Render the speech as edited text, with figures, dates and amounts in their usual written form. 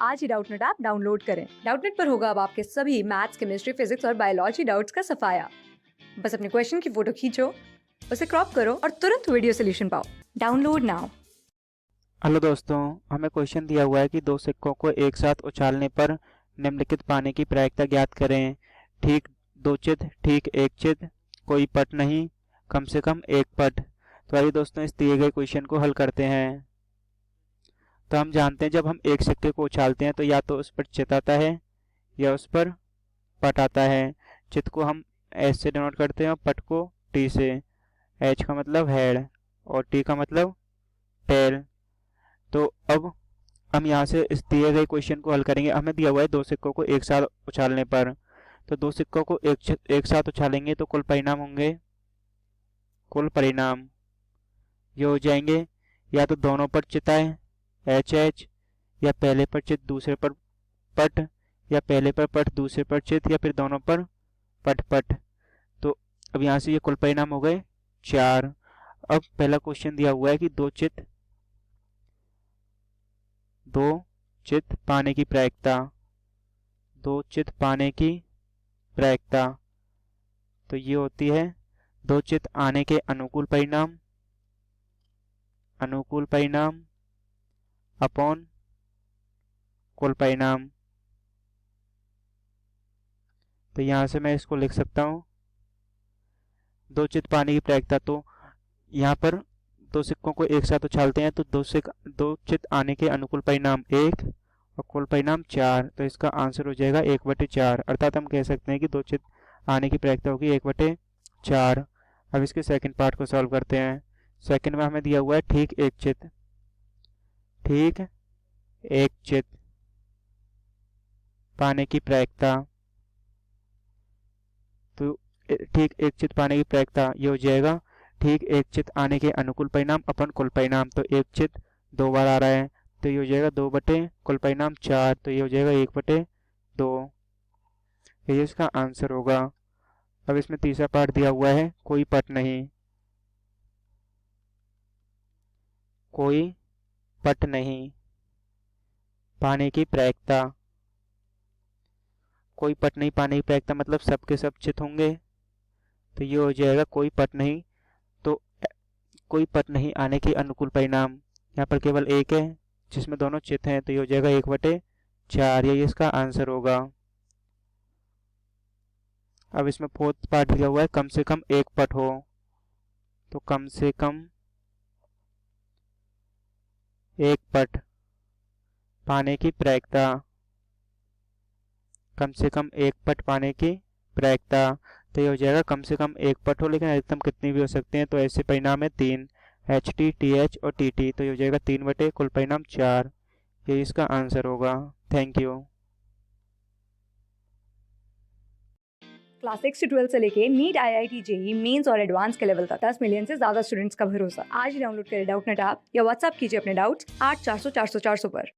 आज ही Doubtnut app download करें। Doubtnut पर होगा अब आपके सभी मैथ्स, केमिस्ट्री, फिजिक्स और बायोलॉजी डाउट्स का सफाया। बस अपने क्वेश्चन की फोटो खींचो, उसे क्रॉप करो और तुरंत वीडियो सोल्यूशन पाओ। Download now. हेलो दोस्तों, हमें क्वेश्चन दिया हुआ है कि दो सिक्कों को एक साथ उछालने पर निम्नलिखित पाने की प्रायिकता ज्ञात करें। ठीक दो चित, ठीक एक चित, कोई पट नहीं, कम से कम एक पट। तो आइए दोस्तों इस दिए गए क्वेश्चन को हल करते हैं। तो हम जानते हैं जब हम एक सिक्के को उछालते हैं तो या तो उस पर चित आता है या उस पर पट आता है। चित को हम एच से डिनोट करते हैं और पट को टी से। एच का मतलब हेड और टी का मतलब टेल। तो अब हम यहाँ से इस दिए गए क्वेश्चन को हल करेंगे। हमें दिया हुआ है दो सिक्कों को एक साथ उछालने पर। तो दो सिक्कों को एक साथ उछालेंगे तो कुल परिणाम होंगे, कुल परिणाम ये हो जाएंगे या तो दोनों पर चित आए एच एच, या पहले पर चित दूसरे पर पट, या पहले पर पट दूसरे पर चित, या फिर दोनों पर पट पट। तो अब यहाँ से ये कुल परिणाम हो गए 4। अब पहला क्वेश्चन दिया हुआ है कि दो चित पाने की प्रायिकता, दो चित पाने की प्रायिकता तो ये होती है दो चित आने के अनुकूल परिणाम अपॉन कुल परिणाम। तो यहाँ से मैं इसको लिख सकता हूँ दो चित पाने की प्रायिकता। तो यहाँ पर दो सिक्कों को एक साथ उछालते हैं तो दो चित आने के अनुकूल परिणाम 1 और कुल परिणाम 4। तो इसका आंसर हो जाएगा 1/4। अर्थात हम कह सकते हैं कि दो चित आने की प्रायिकता होगी 1/4। अब इसके सेकंड पार्ट को सॉल्व करते हैं। सेकंड में हमें दिया हुआ है ठीक एक चित पाने की प्रायिकता। तो ठीक एक चित पाने की प्रायिकता ये हो जाएगा ठीक एक चित आने के अनुकूल परिणाम अपन कुल परिणाम। तो एक चित 2 बार आ रहा है तो ये हो जाएगा 2 बटे कुल परिणाम 4। तो ये हो जाएगा 1/2। ये इसका आंसर होगा। अब इसमें तीसरा पार्ट दिया हुआ है कोई पट नहीं, कोई पट नहीं पाने की प्रायिकता। कोई पट नहीं पाने की प्रायिकता मतलब सबके सब चित होंगे। तो ये हो जाएगा कोई पट नहीं। तो कोई पट नहीं आने के अनुकूल परिणाम यहाँ पर केवल एक है जिसमें दोनों चित हैं। तो ये हो जाएगा 1/4। यही इसका आंसर होगा। अब इसमें फोर्थ पार्ट दिया हुआ है कम से कम एक पट हो। तो कम से कम एक पट पाने की प्रायिकता, कम से कम एक पट पाने की प्रायिकता। तो ये हो जाएगा कम से कम एक पट हो, लेकिन अधिकतम कितनी भी हो सकते हैं। तो ऐसे परिणाम है 3 HT TH और TT। तो ये हो जाएगा 3 बटे कुल परिणाम 4। ये इसका आंसर होगा। Thank you. क्लास 6 से 12 से लेके नीट, IIT, JEE मेंस और एडवांस के लेवल तक 10 मिलियन से ज्यादा स्टूडेंट्स का भरोसा। आज ही डाउनलोड करें डाउटनेट ऐप या व्हाट्सएप कीजिए अपने डाउट्स 8400 400 400 पर।